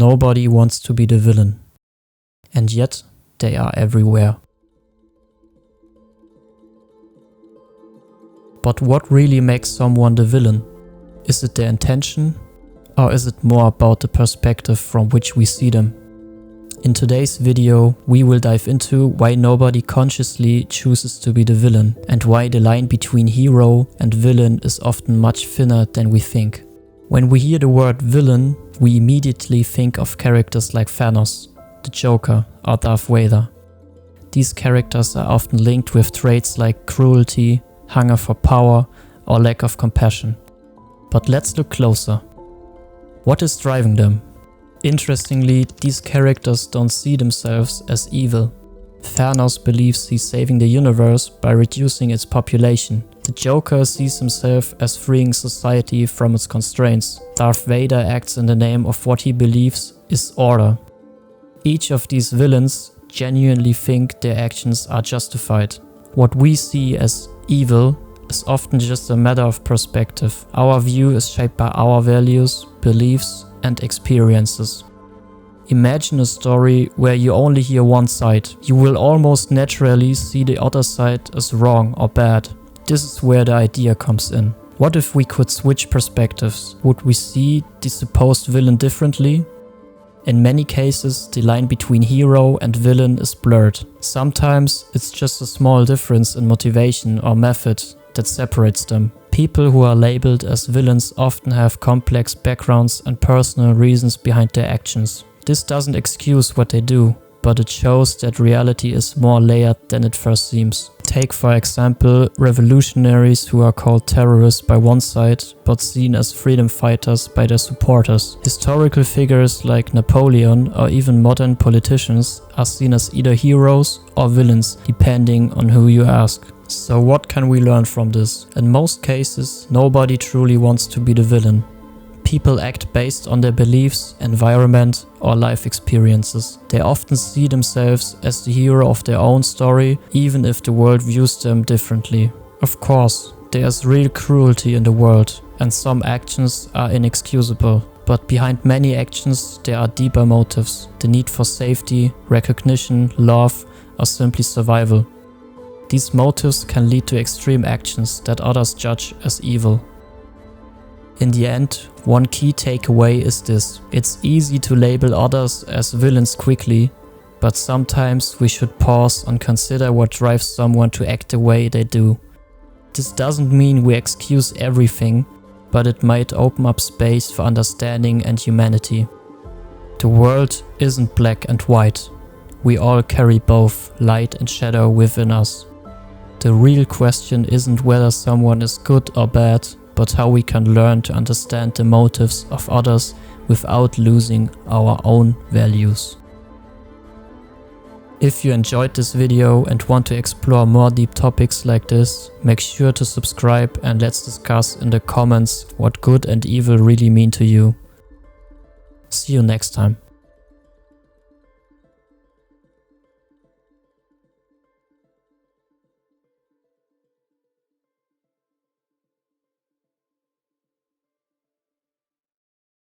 Nobody wants to be the villain. And yet, they are everywhere. But what really makes someone the villain? Is it their intention? Or is it more about the perspective from which we see them? In today's video, we will dive into why nobody consciously chooses to be the villain, and why the line between hero and villain is often much thinner than we think. When we hear the word villain, we immediately think of characters like Thanos, the Joker, or Darth Vader. These characters are often linked with traits like cruelty, hunger for power, or lack of compassion. But let's look closer. What is driving them? Interestingly, these characters don't see themselves as evil. Thanos believes he's saving the universe by reducing its population. The Joker sees himself as freeing society from its constraints. Darth Vader acts in the name of what he believes is order. Each of these villains genuinely think their actions are justified. What we see as evil is often just a matter of perspective. Our view is shaped by our values, beliefs, and experiences. Imagine a story where you only hear one side. You will almost naturally see the other side as wrong or bad. This is where the idea comes in. What if we could switch perspectives? Would we see the supposed villain differently? In many cases, the line between hero and villain is blurred. Sometimes it's just a small difference in motivation or method that separates them. People who are labeled as villains often have complex backgrounds and personal reasons behind their actions. This doesn't excuse what they do, but it shows that reality is more layered than it first seems. Take for example revolutionaries who are called terrorists by one side but seen as freedom fighters by their supporters. Historical figures like Napoleon or even modern politicians are seen as either heroes or villains depending on who you ask. So what can we learn from this? In most cases, nobody truly wants to be the villain. People act based on their beliefs, environment, or life experiences. They often see themselves as the hero of their own story, even if the world views them differently. Of course, there's real cruelty in the world, and some actions are inexcusable. But behind many actions, there are deeper motives: the need for safety, recognition, love, or simply survival. These motives can lead to extreme actions that others judge as evil. In the end, one key takeaway is this: it's easy to label others as villains quickly, but sometimes we should pause and consider what drives someone to act the way they do. This doesn't mean we excuse everything, but it might open up space for understanding and humanity. The world isn't black and white. We all carry both light and shadow within us. The real question isn't whether someone is good or bad, but how we can learn to understand the motives of others without losing our own values. If you enjoyed this video and want to explore more deep topics like this, make sure to subscribe and let's discuss in the comments what good and evil really mean to you. See you next time.